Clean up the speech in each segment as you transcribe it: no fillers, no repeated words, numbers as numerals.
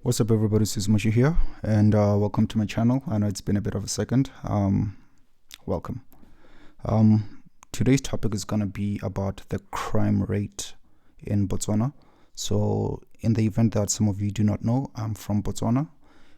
What's up, everybody? This is Mushu here, and welcome to my channel. I know it's been a bit of a second. Welcome. Today's topic is going to be about the crime rate in Botswana. So, in the event that some of you do not know, I'm from Botswana.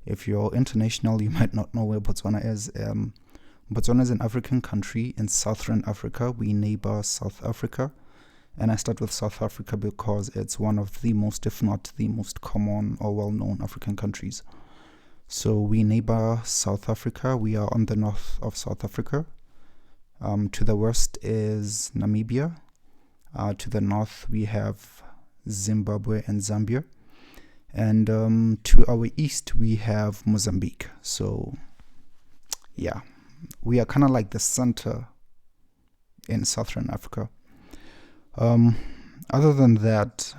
If you're international, you might not know where Botswana is. Botswana is an African country in southern Africa. We neighbor South Africa. And I start with South Africa because it's one of the most, if not the most common or well-known African countries. So we neighbor South Africa. We are on the north of South Africa. To the west is Namibia. To the north we have Zimbabwe and Zambia. And to our east we have Mozambique. So yeah, we are kind of like the center in southern Africa. Other than that,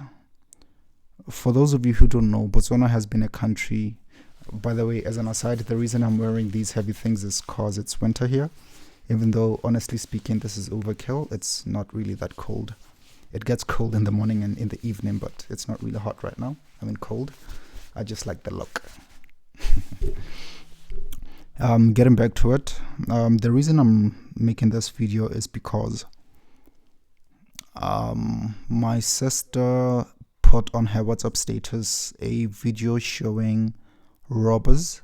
for those of you who don't know, Botswana has been a country. By the way, as an aside, the reason I'm wearing these heavy things is because it's winter here. Even though, honestly speaking, this is overkill, it's not really that cold. It gets cold in the morning and in the evening, but it's not really hot right now. I mean, cold. I just like the look. Getting back to it, the reason I'm making this video is because my sister put on her WhatsApp status a video showing robbers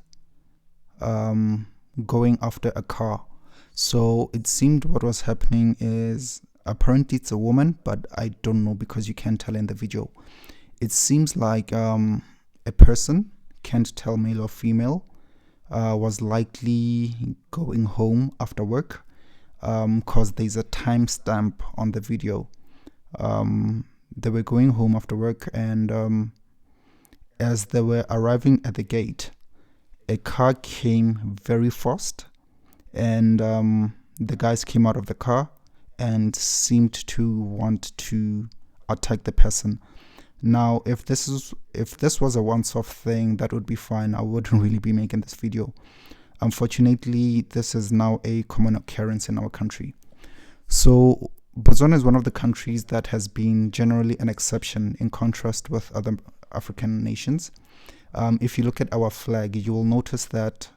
going after a car. So it seemed what was happening is, apparently it's a woman, but I don't know because you can't tell in the video. It seems like a person, can't tell male or female, was likely going home after work because there's a timestamp on the video. They were going home after work, and as they were arriving at the gate, a car came very fast, and the guys came out of the car and seemed to want to attack the person. Now, if this was a once-off thing, that would be fine. I wouldn't really be making this video. Unfortunately, this is now a common occurrence in our country. So Botswana is one of the countries that has been generally an exception in contrast with other African nations. If you look at our flag, you will notice that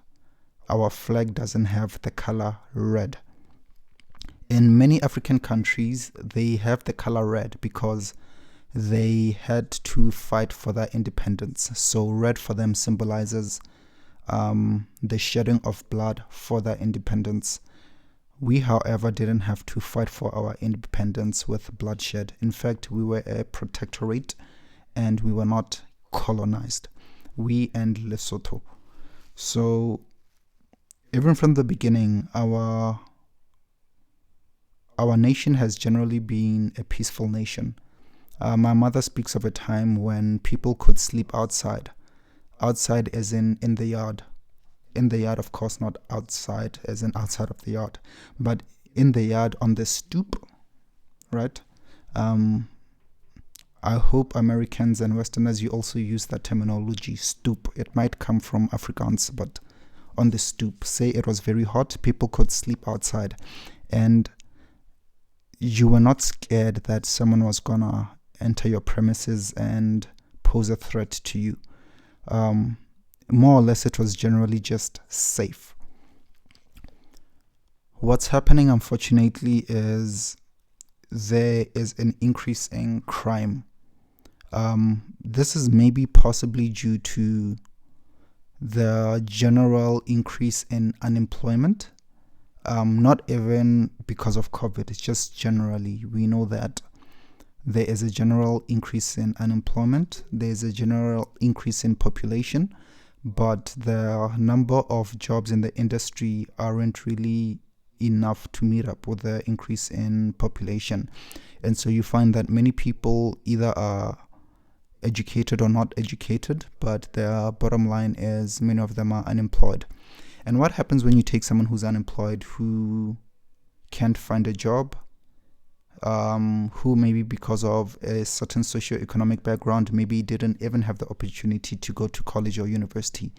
our flag doesn't have the color red. In many African countries, they have the color red because they had to fight for their independence. So red for them symbolizes the shedding of blood for their independence. We, however, didn't have to fight for our independence with bloodshed. In fact, we were a protectorate and we were not colonized. We and Lesotho. So even from the beginning, our nation has generally been a peaceful nation. My mother speaks of a time when people could sleep outside. Outside as in the yard. In the yard, of course, not outside as in outside of the yard, but in the yard on the stoop, right? I hope Americans and Westerners, you also use that terminology, stoop. It might come from Afrikaans, but on the stoop. Say it was very hot, people could sleep outside, and you were not scared that someone was gonna enter your premises and pose a threat to you. More or less, it was generally just safe. What's happening, unfortunately, is there is an increase in crime. This is maybe possibly due to the general increase in unemployment. Not even because of COVID, it's just generally. We know that there is a general increase in unemployment. There's a general increase in population. But the number of jobs in the industry aren't really enough to meet up with the increase in population. And so you find that many people either are educated or not educated, but their bottom line is many of them are unemployed. And what happens when you take someone who's unemployed, who can't find a job, who maybe because of a certain socioeconomic background maybe didn't even have the opportunity to go to college or university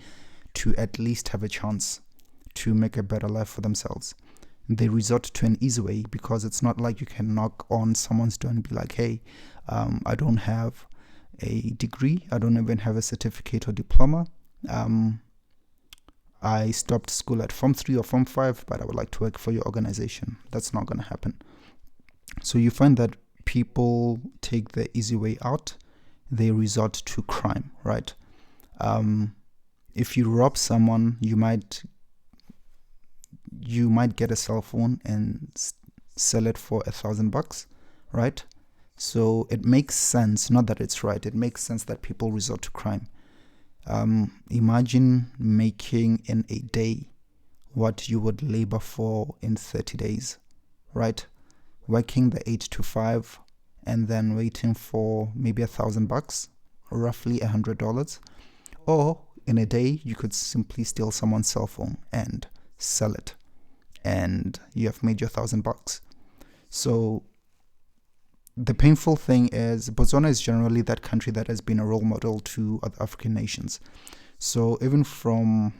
to at least have a chance to make a better life for themselves. They resort to an easy way because it's not like you can knock on someone's door and be like, hey, I don't have a degree. I don't even have a certificate or diploma. I stopped school at Form 3 or Form 5, but I would like to work for your organization. That's not going to happen. So you find that people take the easy way out. They resort to crime, right? If you rob someone, you might get a cell phone and sell it for $1,000, right? So it makes sense, not that it's right, it makes sense that people resort to crime. Imagine making in a day what you would labor for in 30 days, right? Working the 8 to 5 and then waiting for maybe $1,000, roughly $100. Or in a day, you could simply steal someone's cell phone and sell it, and you have made your $1,000. So the painful thing is Botswana is generally that country that has been a role model to other African nations. So even for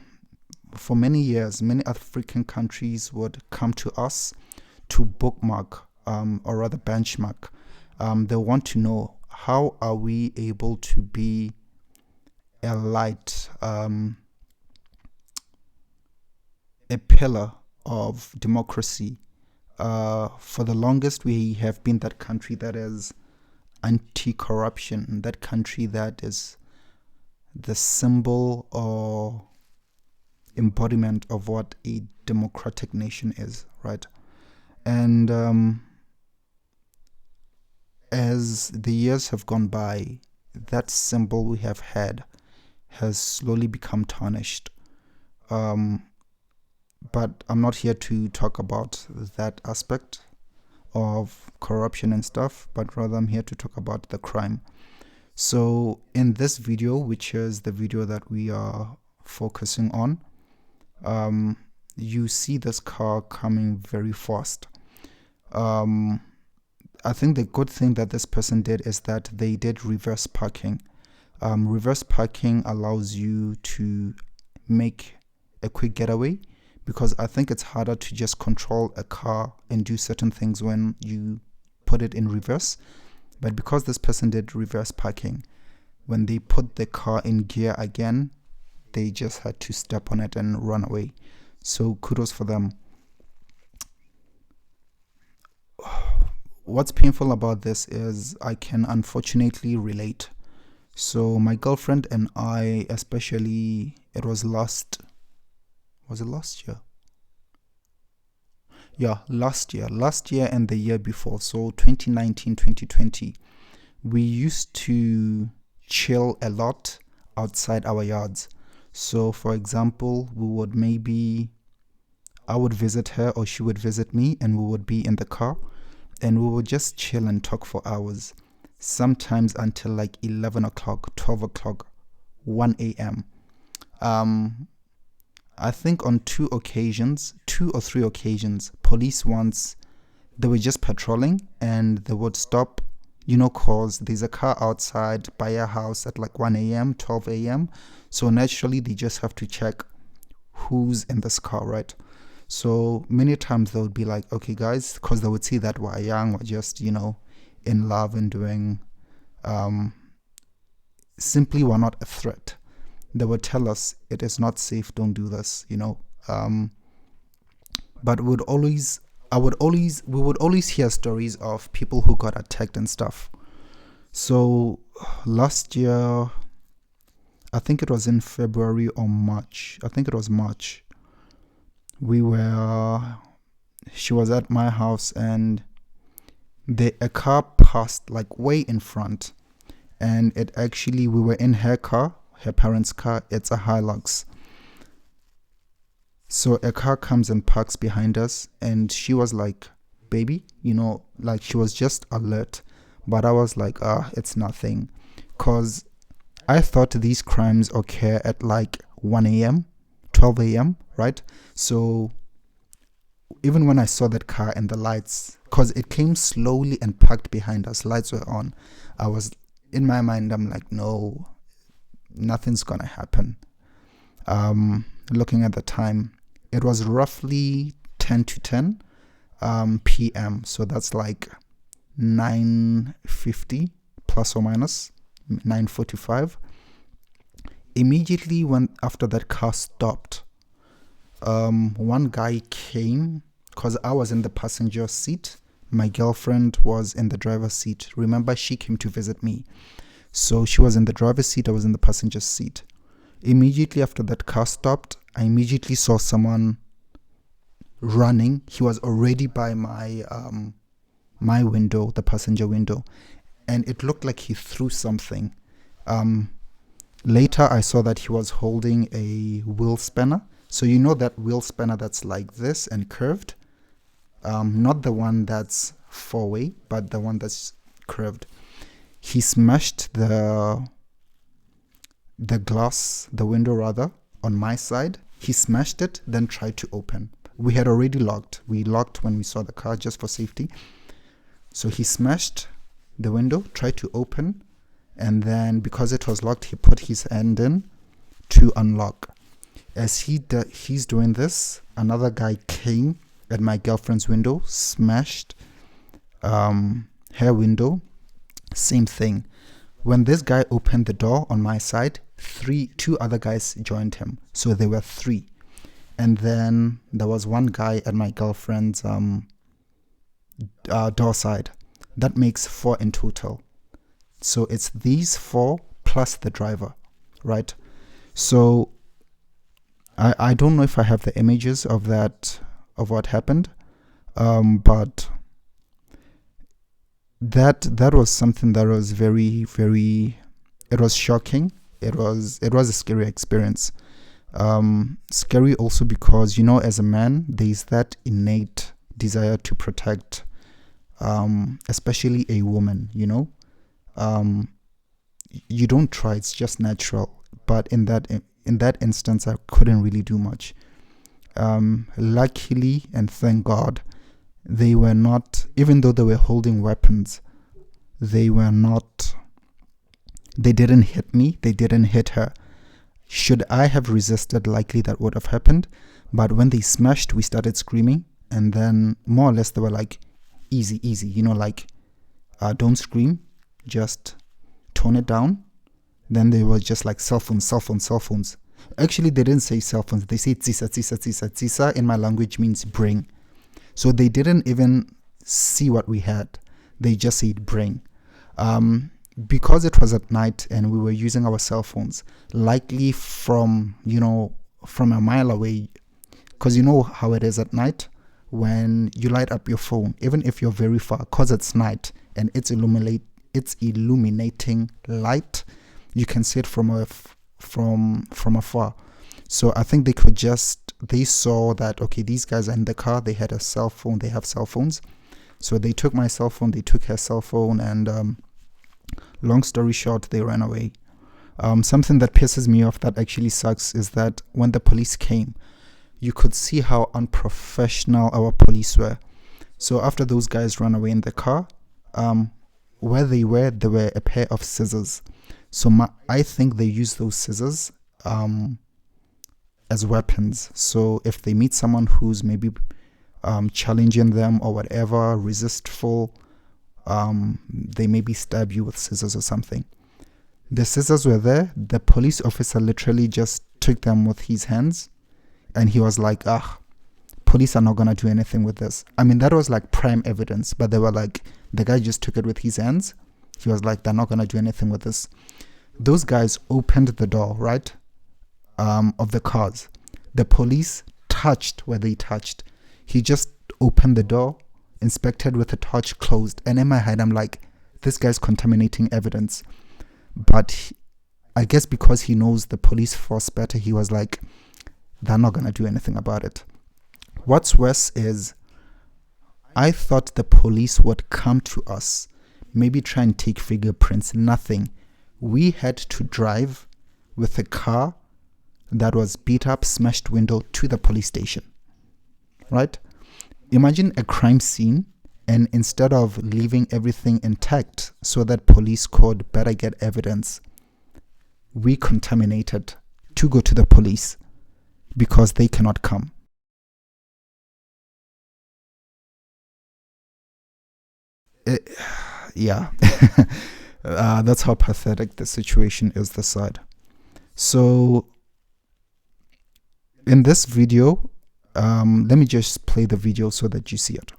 many years, many African countries would come to us to bookmark or rather benchmark. They want to know, how are we able to be a light, a pillar of democracy? For the longest, we have been that country that is anti-corruption, that country that is the symbol or embodiment of what a democratic nation is, right? And as the years have gone by, that symbol we have had has slowly become tarnished. But I'm not here to talk about that aspect of corruption and stuff, but rather I'm here to talk about the crime. So in this video, which is the video that we are focusing on, you see this car coming very fast. I think the good thing that this person did is that they did reverse parking. Reverse parking allows you to make a quick getaway, because I think it's harder to just control a car and do certain things when you put it in reverse. But because this person did reverse parking, when they put the car in gear again, they just had to step on it and run away. So kudos for them. What's painful about this is I can unfortunately relate. So my girlfriend and I, especially, was it last year? Yeah, last year and the year before. So 2019, 2020, we used to chill a lot outside our yards. So for example, I would visit her or she would visit me, and we would be in the car and we would just chill and talk for hours, sometimes until like 11 o'clock, 12 o'clock, 1 a.m. I think on 2 or 3 occasions, police once, they were just patrolling and they would stop, cause there's a car outside by a house at like 1 a.m., 12 a.m. So naturally, they just have to check who's in this car, right? So many times they would be like, okay, guys, because they would see that we're young, we're just, in love and doing, simply we're not a threat. They would tell us it is not safe, don't do this, but we would always hear stories of people who got attacked and stuff. So last year, I think it was in February or March. I think it was March. She was at my house and a car passed like way in front, and we were in her car, her parents' car. It's a Hilux. So a car comes and parks behind us, and she was like, baby, like she was just alert. But I was like, it's nothing. Because I thought these crimes occur at like 1 a.m., 12 a.m., right? So even when I saw that car and the lights, because it came slowly and parked behind us, lights were on, I was, in my mind, I'm like, no, nothing's gonna happen. Looking at the time, it was roughly 10 to 10 p.m. So that's like 9:50 plus or minus, 9:45. Immediately when after that car stopped, one guy came because I was in the passenger seat. My girlfriend was in the driver's seat. Remember, she came to visit me. So she was in the driver's seat, I was in the passenger seat. Immediately after that car stopped, I immediately saw someone running. He was already by my window, the passenger window, and it looked like he threw something. Later, I saw that he was holding a wheel spanner. So you know that wheel spanner that's like this and curved? Not the one that's four-way, but the one that's curved. He smashed the glass, the window rather, on my side. He smashed it, then tried to open. We had already locked. We locked when we saw the car just for safety. So he smashed the window, tried to open, and then because it was locked, he put his hand in to unlock. As he's doing this, another guy came at my girlfriend's window, smashed her window. Same thing. When this guy opened the door on my side, two other guys joined him. So there were three. And then there was one guy at my girlfriend's door side. That makes four in total. So it's these four plus the driver, right? So I don't know if I have the images of what happened, but that was something that was very, very, it was shocking. It was a scary experience. Scary also because, as a man, there's that innate desire to protect, especially a woman, you don't try, it's just natural. But in that instance, I couldn't really do much. Luckily, and thank God, they were not, even though they were holding weapons, they didn't hit me, they didn't hit her. Should I have resisted, likely that would have happened. But when they smashed, we started screaming, and then more or less they were like, easy, don't scream, just tone it down. Then they were just like cell phones. Actually, they didn't say cell phones, they say tsisa. Tsisa in my language means bring. So they didn't even see what we had, they just said bring. Because it was at night and we were using our cell phones, likely from a mile away, because you know how it is at night when you light up your phone, even if you're very far, because it's night and it's illuminating light, you can see it from afar. So I think they saw that, okay, these guys are in the car, they had a cell phone, they have cell phones. So they took my cell phone, they took her cell phone, and long story short, they ran away. Something that pisses me off, that actually sucks, is that when the police came, you could see how unprofessional our police were. So after those guys ran away in the car, where they were, there were a pair of scissors. So I think they use those scissors as weapons. So if they meet someone who's maybe challenging them or whatever, resistful, they maybe stab you with scissors or something. The scissors were there. The police officer literally just took them with his hands, and he was like, police are not gonna do anything with this. I mean, that was like prime evidence, but they were like, the guy just took it with his hands. He was like, they're not gonna do anything with this. Those guys opened the door, right, of the cars. The police touched where they touched. He just opened the door, inspected with a torch, closed. And in my head, I'm like, this guy's contaminating evidence. But I guess because he knows the police force better, he was like, they're not going to do anything about it. What's worse is, I thought the police would come to us, maybe try and take fingerprints. Nothing. We had to drive with a car that was beat up, smashed window, to the police station. Right? Imagine a crime scene, and instead of leaving everything intact so that police could better get evidence, we contaminated to go to the police because they cannot come. Yeah. That's how pathetic the situation is this side. So in this video, let me just play the video so that you see it.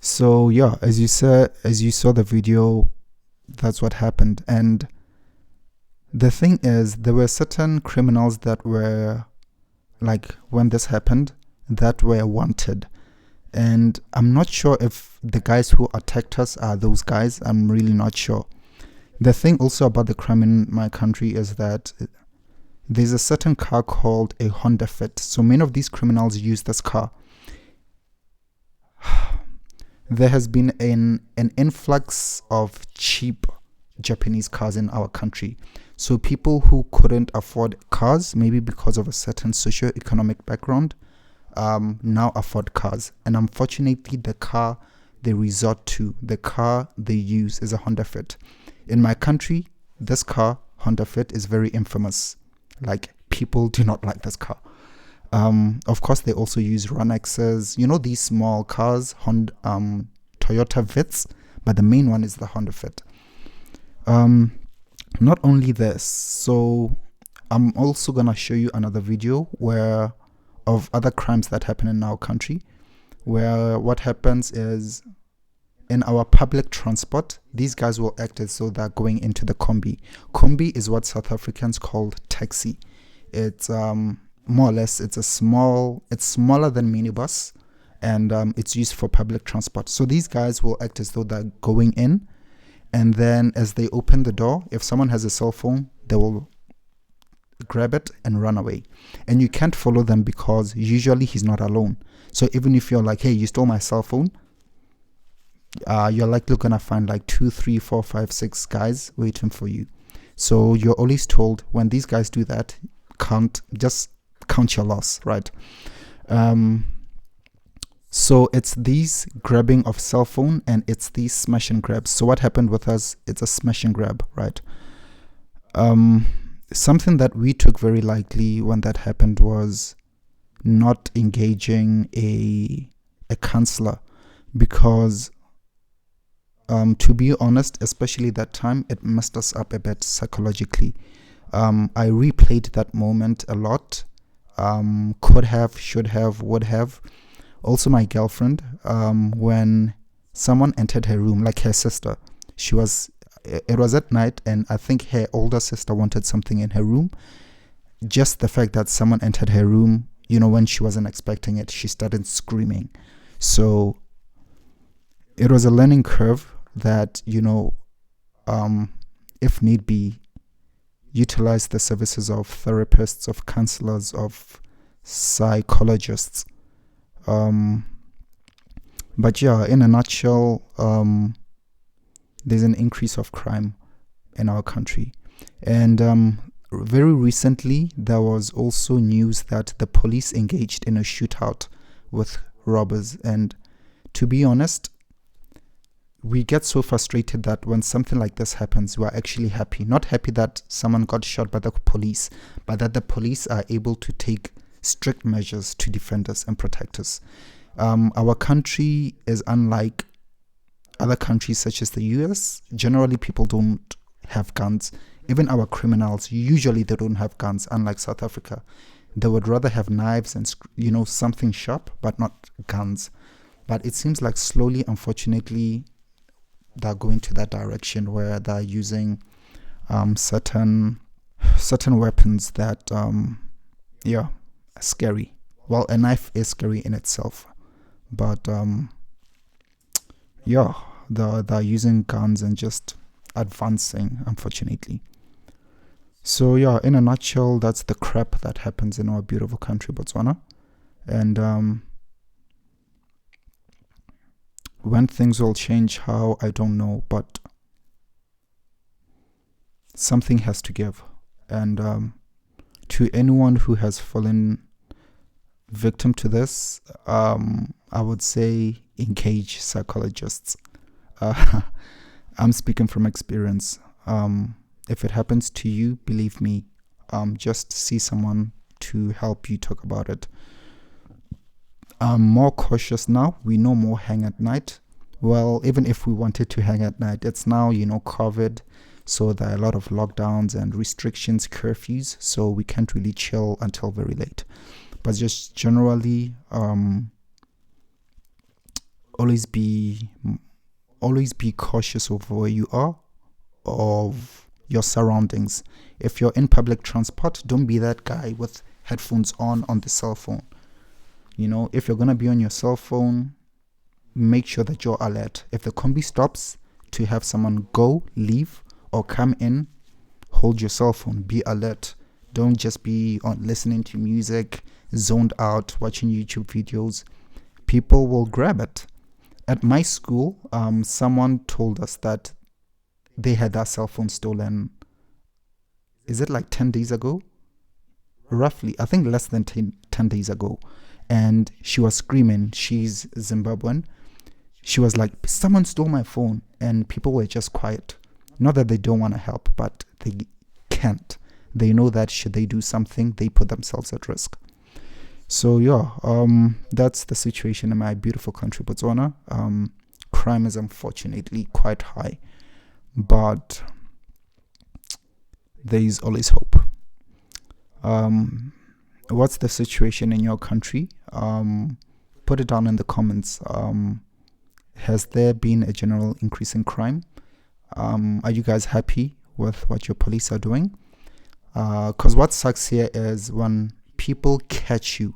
So yeah, as you saw the video, that's what happened. And the thing is, there were certain criminals that were, like, when this happened, that were wanted. And I'm not sure if the guys who attacked us are those guys. I'm really not sure. The thing also about the crime in my country is that there's a certain car called a Honda Fit. So many of these criminals use this car. There has been an influx of cheap Japanese cars in our country. So people who couldn't afford cars, maybe because of a certain socio-economic background, now afford cars. And unfortunately, the car they resort to, the car they use, is a Honda Fit. In my country, this car, Honda Fit, is very infamous. Like, people do not like this car. Of course, they also use Ronexes, these small cars, Toyota Vits, but the main one is the Honda Fit. Not only this, so I'm also gonna show you another video of other crimes that happen in our country, where what happens is, in our public transport, these guys will act as though they're going into the combi. Combi is what South Africans call taxi. It's more or less, it's smaller than minibus, and it's used for public transport. So these guys will act as though they're going in, and then as they open the door, if someone has a cell phone, they will grab it and run away. And you can't follow them because usually he's not alone. So even if you're like, hey, you stole my cell phone, you're likely gonna find like 2, 3, 4, 5, 6 guys waiting for you. So you're always told, when these guys do that, just count your loss, right? So it's these grabbing of cell phone and it's these smash and grabs. So what happened with us, it's a smash and grab, right? Something that we took very lightly when that happened was not engaging a counselor, because to be honest, especially that time, it messed us up a bit psychologically. I replayed that moment a lot. Could have, should have, would have. Also, my girlfriend, when someone entered her room, like her sister, it was at night, and I think her older sister wanted something in her room. Just the fact that someone entered her room, when she wasn't expecting it, she started screaming. So it was a learning curve that, if need be, utilize the services of therapists, of counselors, of psychologists. But yeah, in a nutshell, there's an increase of crime in our country. And very recently, there was also news that the police engaged in a shootout with robbers. And to be honest, we get so frustrated that when something like this happens, we're actually happy. Not happy that someone got shot by the police, but that the police are able to take strict measures to defend us and protect us. Our country is unlike other countries such as the US. Generally, people don't have guns. Even our criminals, usually they don't have guns, unlike South Africa. They would rather have knives and, something sharp, but not guns. But it seems like slowly, unfortunately, they're going to that direction where they're using certain weapons that, are scary. Well, a knife is scary in itself, but yeah, they're using guns and just advancing, unfortunately. So yeah, in a nutshell, that's the crap that happens in our beautiful country, Botswana. And when things will change, how, I don't know, but something has to give. And to anyone who has fallen victim to this, I would say engage psychologists. I'm speaking from experience. If it happens to you, believe me, just see someone to help you talk about it. I'm more cautious now. We no more hang at night. Well, even if we wanted to hang at night, it's now, COVID. So there are a lot of lockdowns and restrictions, curfews. So we can't really chill until very late. But just generally, always be cautious of where you are, of your surroundings. If you're in public transport, don't be that guy with headphones on the cell phone. If you're going to be on your cell phone, make sure that you're alert. If the combi stops, to have someone go, leave, or come in, hold your cell phone. Be alert. Don't just be on listening to music, zoned out, watching YouTube videos. People will grab it. At my school, someone told us that they had their cell phone stolen. Is it like 10 days ago? Roughly, I think less than 10 days ago. And she was screaming. She's Zimbabwean. She was like, someone stole my phone. And people were just quiet. Not that they don't want to help, but they can't. They know that should they do something, they put themselves at risk. So yeah, that's the situation in my beautiful country, Botswana. Crime is unfortunately quite high, but there is always hope. What's the situation in your country? Put it down in the comments. Has there been a general increase in crime? Are you guys happy with what your police are doing? Because what sucks here is when people catch you,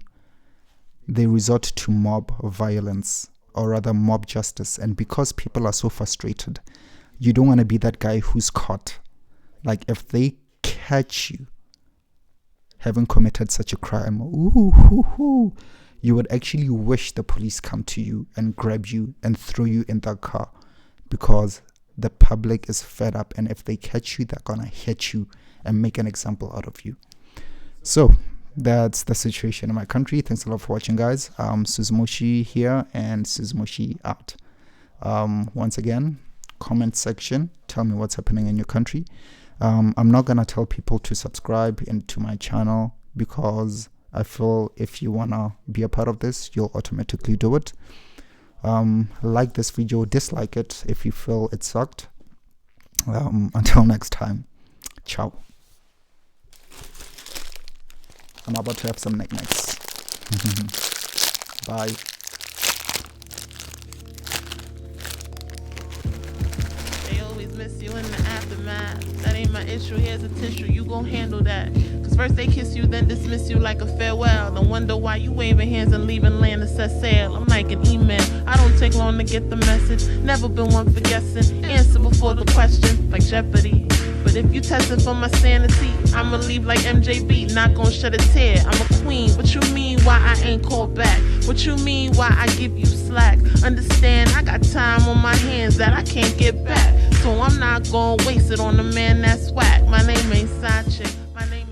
they resort to mob violence, or rather mob justice. And because people are so frustrated, you don't want to be that guy who's caught. Like if they catch you having committed such a crime, you would actually wish the police come to you and grab you and throw you in that car, because the public is fed up, and if they catch you, they're gonna hit you and make an example out of you. So that's the situation in my country. Thanks a lot for watching, guys. Suzumoshi here, and Suzumoshi out. Once again, comment section, tell me what's happening in your country. I'm not gonna tell people to subscribe into my channel, because I feel if you wanna be a part of this, you'll automatically do it. Like this video, dislike it if you feel it sucked. Until next time, ciao. I'm about to have some knickknacks. Bye. They always miss you in the aftermath. That ain't my issue, here's a tissue, you gon' handle that. Cause first they kiss you, then dismiss you like a farewell. Then wonder why you waving hands and leaving land to set sail. I'm like an email, I don't take long to get the message. Never been one for guessing, answer before the question, like Jeopardy. But if you testing for my sanity, I'ma leave like MJB, not gon' shed a tear. I'm a queen, what you mean why I ain't called back? What you mean why I give you slack? Understand, I got time on my hands that I can't get back. So I'm not gon' waste it on a man that's whack. My name ain't side chick, my name